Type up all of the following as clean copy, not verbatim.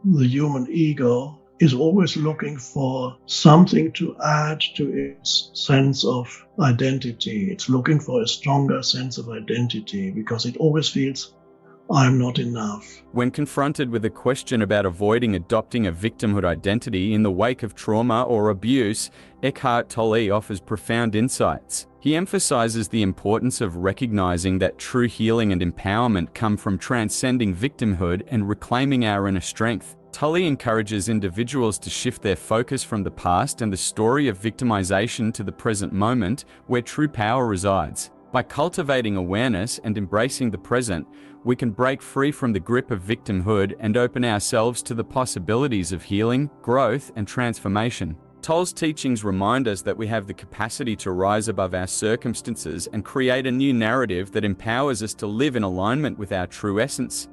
the human ego is always looking for something to add to its sense of identity. It's looking for a stronger sense of identity because it always feels, I'm not enough. When confronted with a question about avoiding adopting a victimhood identity in the wake of trauma or abuse, Eckhart Tolle offers profound insights. He emphasizes the importance of recognizing that true healing and empowerment come from transcending victimhood and reclaiming our inner strength. Tolle encourages individuals to shift their focus from the past and the story of victimization to the present moment, where true power resides. By cultivating awareness and embracing the present, we can break free from the grip of victimhood and open ourselves to the possibilities of healing, growth, and transformation. Tolle's teachings remind us that we have the capacity to rise above our circumstances and create a new narrative that empowers us to live in alignment with our true essence.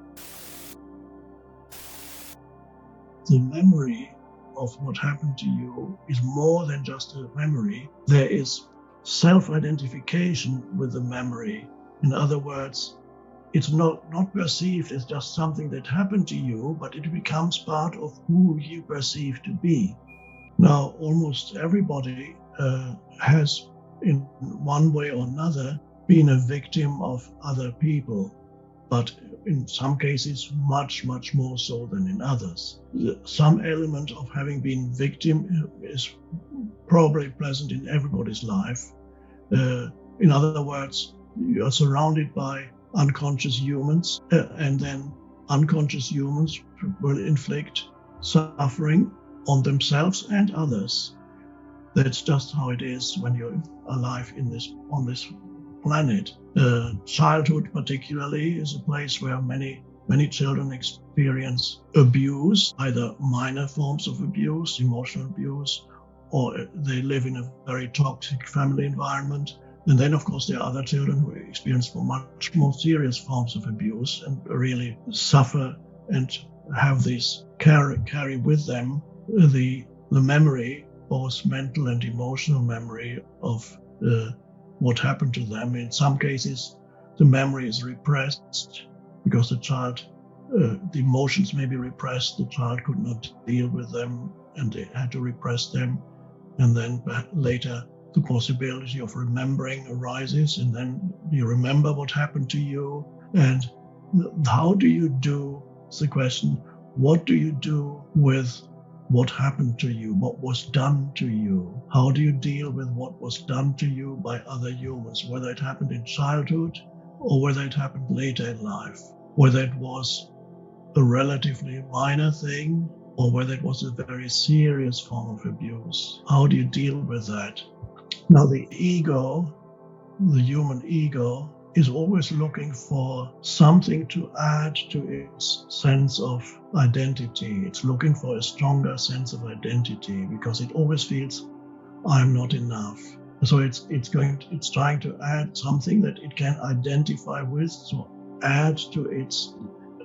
The memory of what happened to you is more than just a memory. There is self-identification with the memory. In other words, it's not perceived as just something that happened to you, but it becomes part of who you perceive to be. Now, almost everybody has, in one way or another, been a victim of other people, but in some cases much more so than in others. Some element of having been victim is probably present in everybody's life. In other words, you are surrounded by unconscious humans, and then unconscious humans will inflict suffering on themselves and others. That's just how it is when you're alive on this planet. Childhood particularly is a place where many children experience abuse, either minor forms of abuse, emotional abuse, or they live in a very toxic family environment. And then, of course, there are other children who experience much more serious forms of abuse and really suffer and have this carry with them the memory, both mental and emotional memory of what happened to them. In some cases, the memory is repressed because the child, the emotions may be repressed. The child could not deal with them and they had to repress them. And then later, the possibility of remembering arises, and then you remember what happened to you. And how do you do, it's the question, what do you do with what happened to you, what was done to you? How do you deal with what was done to you by other humans, whether it happened in childhood or whether it happened later in life, whether it was a relatively minor thing or whether it was a very serious form of abuse? How do you deal with that? Now, the ego, the human ego, is always looking for something to add to its sense of identity. It's looking for a stronger sense of identity because it always feels, I'm not enough. So it's trying to add something that it can identify with, to add to its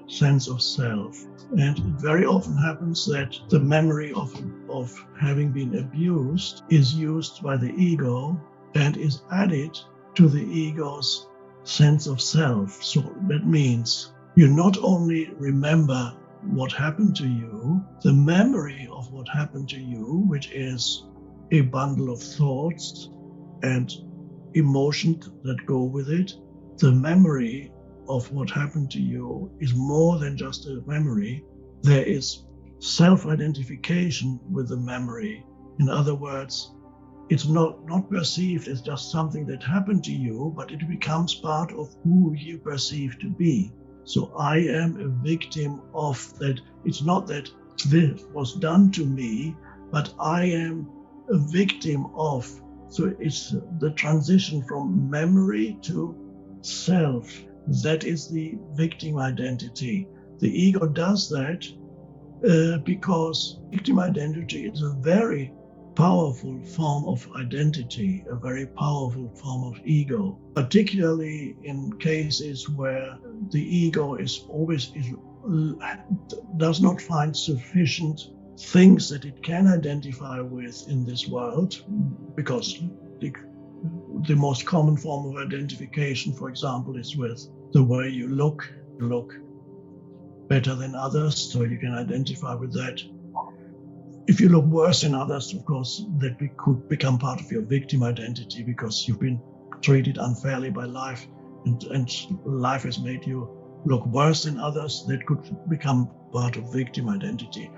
sense of self. And it very often happens that the memory of having been abused is used by the ego and is added to the ego's sense of self. So that means you not only remember what happened to you, the memory of what happened to you, which is a bundle of thoughts and emotions that go with it, the memory of what happened to you is more than just a memory. There is self-identification with the memory. In other words, it's not perceived as just something that happened to you, but it becomes part of who you perceive to be. So I am a victim of that. It's not that this was done to me, but I am a victim of. So it's the transition from memory to self. That is the victim identity. The ego does that because victim identity is a very powerful form of identity, a very powerful form of ego, particularly in cases where the ego does not find sufficient things that it can identify with in this world, because the most common form of identification, for example, is with the way you look. better than others, so you can identify with that. If you look worse than others, of course, that could become part of your victim identity because you've been treated unfairly by life, and life has made you look worse than others. That could become part of victim identity.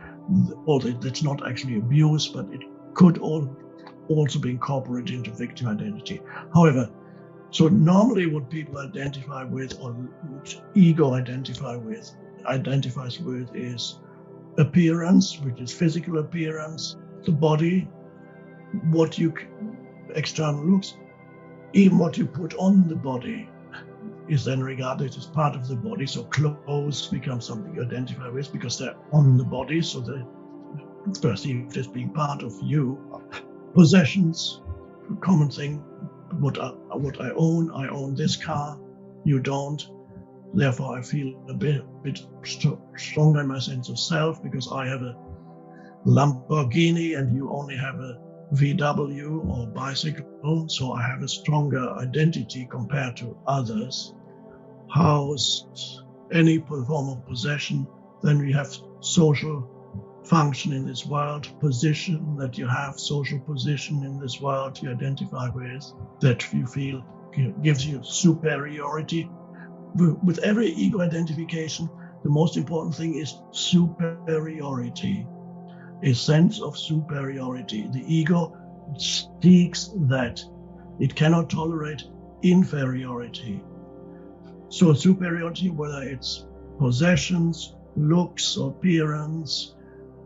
Although that's not actually abuse, but it could also be incorporated into victim identity. However, so normally what people identify with, or ego identifies with, is appearance, which is physical appearance, the body, what you external looks, even what you put on the body is then regarded as part of the body. So clothes become something you identify with because they're on the body, so they're perceived as being part of you. Possessions, a common thing, what I own this car, you don't. Therefore, I feel a bit stronger in my sense of self because I have a Lamborghini and you only have a VW or bicycle, so I have a stronger identity compared to others. House, any form of possession. Then we have social function in this world, position that you have, social position in this world you identify with, that you feel gives you superiority. With every ego identification, the most important thing is superiority, a sense of superiority. The ego seeks that. It cannot tolerate inferiority. So superiority, whether it's possessions, looks, appearance,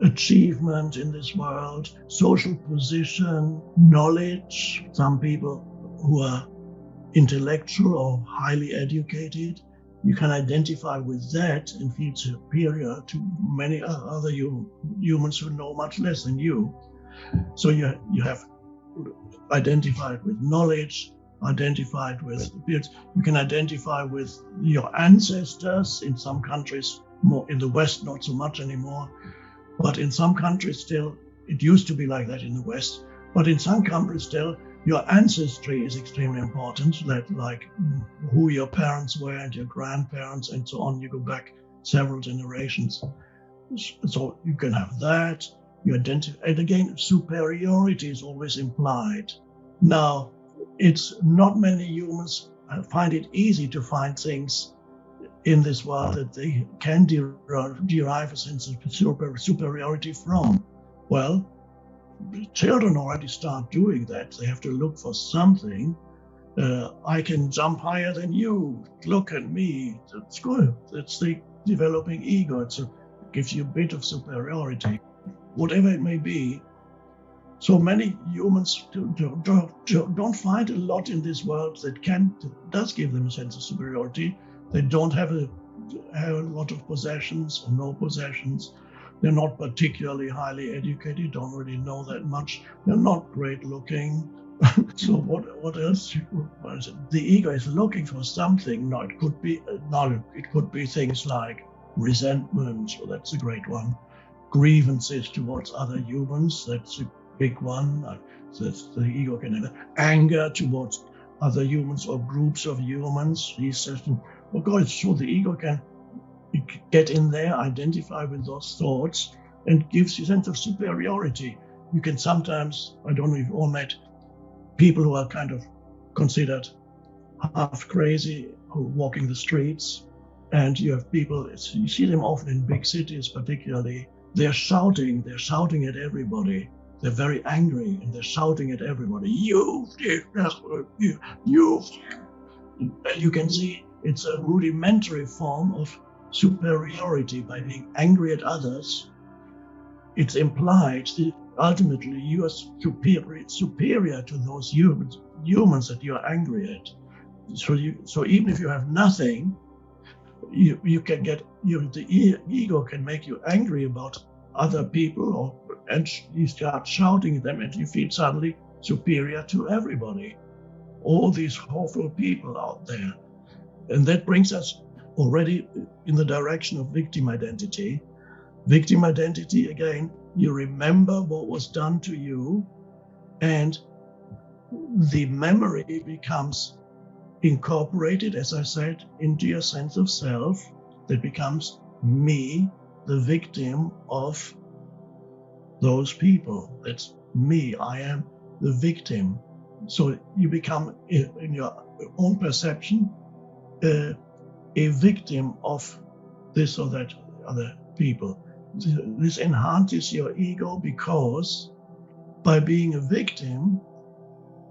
achievement in this world, social position, knowledge. Some people who are intellectual or highly educated, you can identify with that and feel superior to many other humans who know much less than you. So you have identified with knowledge, identified with appearance. You can identify with your ancestors. In some countries, more in the West, not so much anymore. But in some countries still, it used to be like that in the West, but in some countries still, your ancestry is extremely important, that like who your parents were and your grandparents and so on. You go back several generations. So you can have that. You identify, and again, superiority is always implied. Now, it's not many humans find it easy to find things in this world that they can derive a sense of superiority from. Well, children already start doing that. They have to look for something. I can jump higher than you. Look at me. That's good. That's the developing ego. It gives you a bit of superiority, whatever it may be. So many humans don't find a lot in this world that does give them a sense of superiority. They don't have a lot of possessions or no possessions. They're not particularly highly educated, don't really know that much. They're not great looking. So what else? The ego is looking for something. No, it could be things like resentment. So that's a great one. Grievances towards other humans. That's a big one. So the ego can have anger towards other humans or groups of humans. So the ego can get in there, identify with those thoughts, and gives you a sense of superiority. You can sometimes, I don't know if you've all met people who are kind of considered half crazy who are walking the streets, and you have people, you see them often in big cities particularly, they're shouting at everybody. They're very angry and they're shouting at everybody. You. You can see it's a rudimentary form of superiority. By being angry at others, it's implied that ultimately you are superior to those humans that you are angry at. So even if you have nothing, you can get the ego can make you angry about other people, and you start shouting at them, and you feel suddenly superior to everybody. All these awful people out there. And that brings us already in the direction of victim identity. Victim identity, again, you remember what was done to you, and the memory becomes incorporated, as I said, into your sense of self. That becomes me, the victim of those people. That's me. I am the victim. So you become, in your own perception, a victim of this or that other people. This enhances your ego because by being a victim,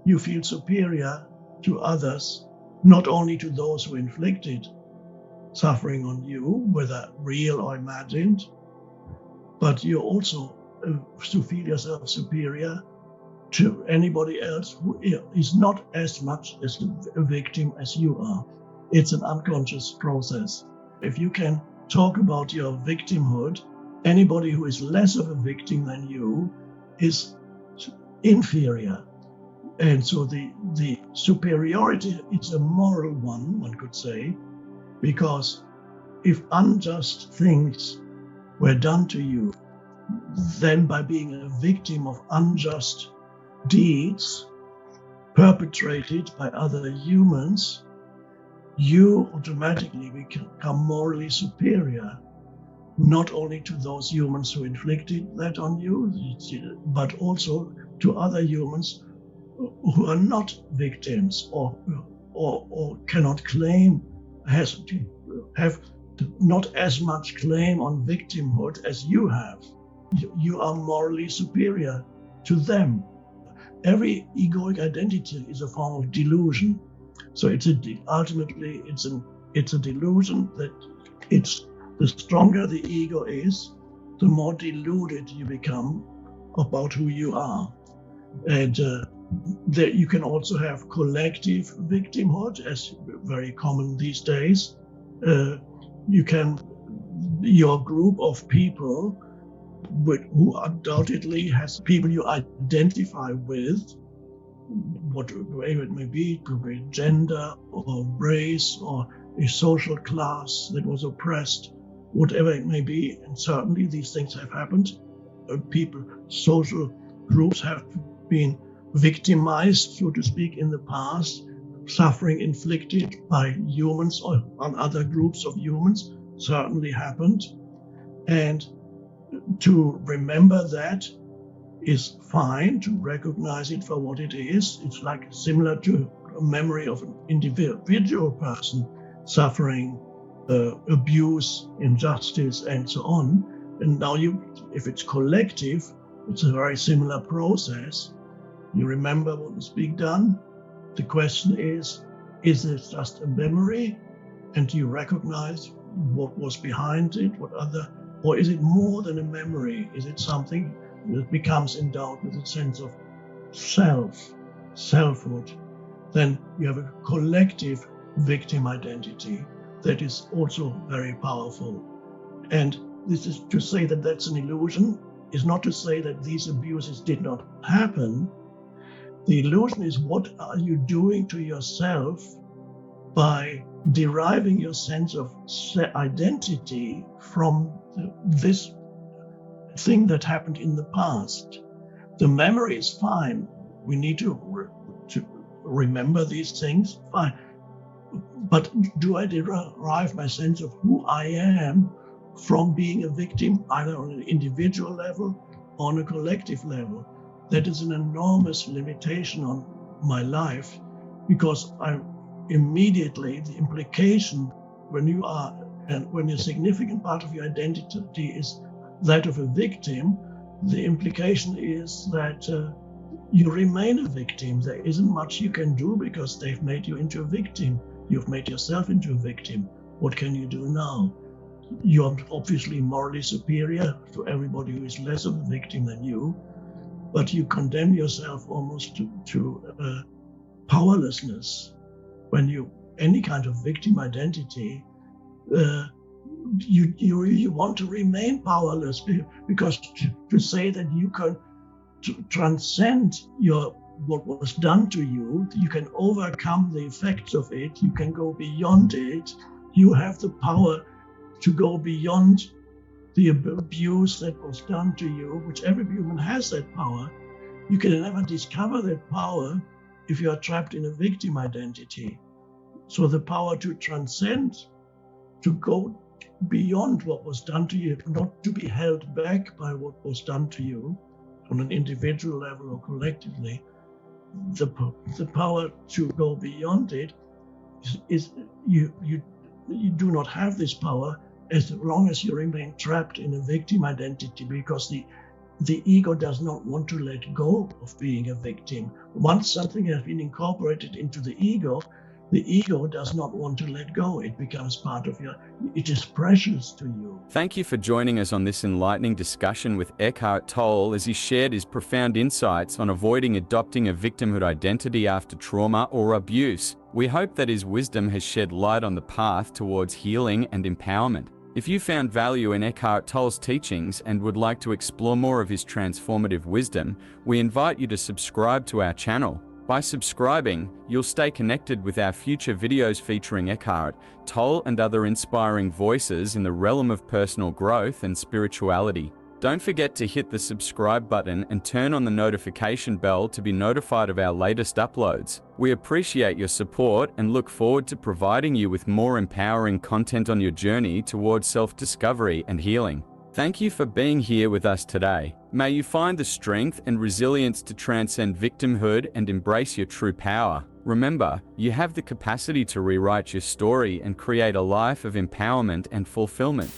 you feel superior to others, not only to those who inflicted suffering on you, whether real or imagined, but you also feel yourself superior to anybody else who is not as much as a victim as you are. It's an unconscious process. If you can talk about your victimhood, anybody who is less of a victim than you is inferior. And so the superiority is a moral one could say, because if unjust things were done to you, then by being a victim of unjust deeds perpetrated by other humans, you automatically become morally superior, not only to those humans who inflicted that on you, but also to other humans who are not victims or cannot claim, have not as much claim on victimhood as you have. You are morally superior to them. Every egoic identity is a form of delusion. So ultimately it's a delusion that it's the stronger the ego is, the more deluded you become about who you are. And that you can also have collective victimhood, as very common these days. Your group of people who undoubtedly has people you identify with, whatever it may be, it could be gender or race or a social class that was oppressed, whatever it may be. And certainly these things have happened. Social groups have been victimized, so to speak, in the past. Suffering inflicted by humans or on other groups of humans certainly happened. And to remember that is fine, to recognize it for what it is. It's like similar to a memory of an individual person suffering abuse, injustice, and so on. And now if it's collective, it's a very similar process. You remember what was being done. The question is it just a memory? And do you recognize what was behind it? Or is it more than a memory? Is it something that becomes endowed with a sense of selfhood? Then you have a collective victim identity that is also very powerful. And this is to say that that's an illusion, is not to say that these abuses did not happen. The illusion is, what are you doing to yourself by deriving your sense of identity from this thing that happened in the past? The memory is fine. We need to remember these things, fine. But do I derive my sense of who I am from being a victim, either on an individual level or on a collective level? That is an enormous limitation on my life, because the implication when a significant part of your identity is that of a victim, the implication is that you remain a victim. There isn't much you can do because they've made you into a victim. You've made yourself into a victim. What can you do now? You're obviously morally superior to everybody who is less of a victim than you, but you condemn yourself almost to powerlessness. When any kind of victim identity, you want to remain powerless, because to say that you can transcend what was done to you, you can overcome the effects of it, you can go beyond it, you have the power to go beyond the abuse that was done to you, which every human has that power. You can never discover that power if you are trapped in a victim identity. So the power to transcend, to go beyond what was done to you, not to be held back by what was done to you on an individual level or collectively. The power to go beyond it is you do not have this power as long as you remain trapped in a victim identity, because the ego does not want to let go of being a victim. Once something has been incorporated into the ego does not want to let go. It becomes part of it is precious to you. Thank you for joining us on this enlightening discussion with Eckhart Tolle as he shared his profound insights on avoiding adopting a victimhood identity after trauma or abuse. We hope that his wisdom has shed light on the path towards healing and empowerment. If you found value in Eckhart Tolle's teachings and would like to explore more of his transformative wisdom, we invite you to subscribe to our channel. By subscribing, you'll stay connected with our future videos featuring Eckhart Tolle and other inspiring voices in the realm of personal growth and spirituality. Don't forget to hit the subscribe button and turn on the notification bell to be notified of our latest uploads. We appreciate your support and look forward to providing you with more empowering content on your journey towards self-discovery and healing. Thank you for being here with us today. May you find the strength and resilience to transcend victimhood and embrace your true power. Remember, you have the capacity to rewrite your story and create a life of empowerment and fulfillment.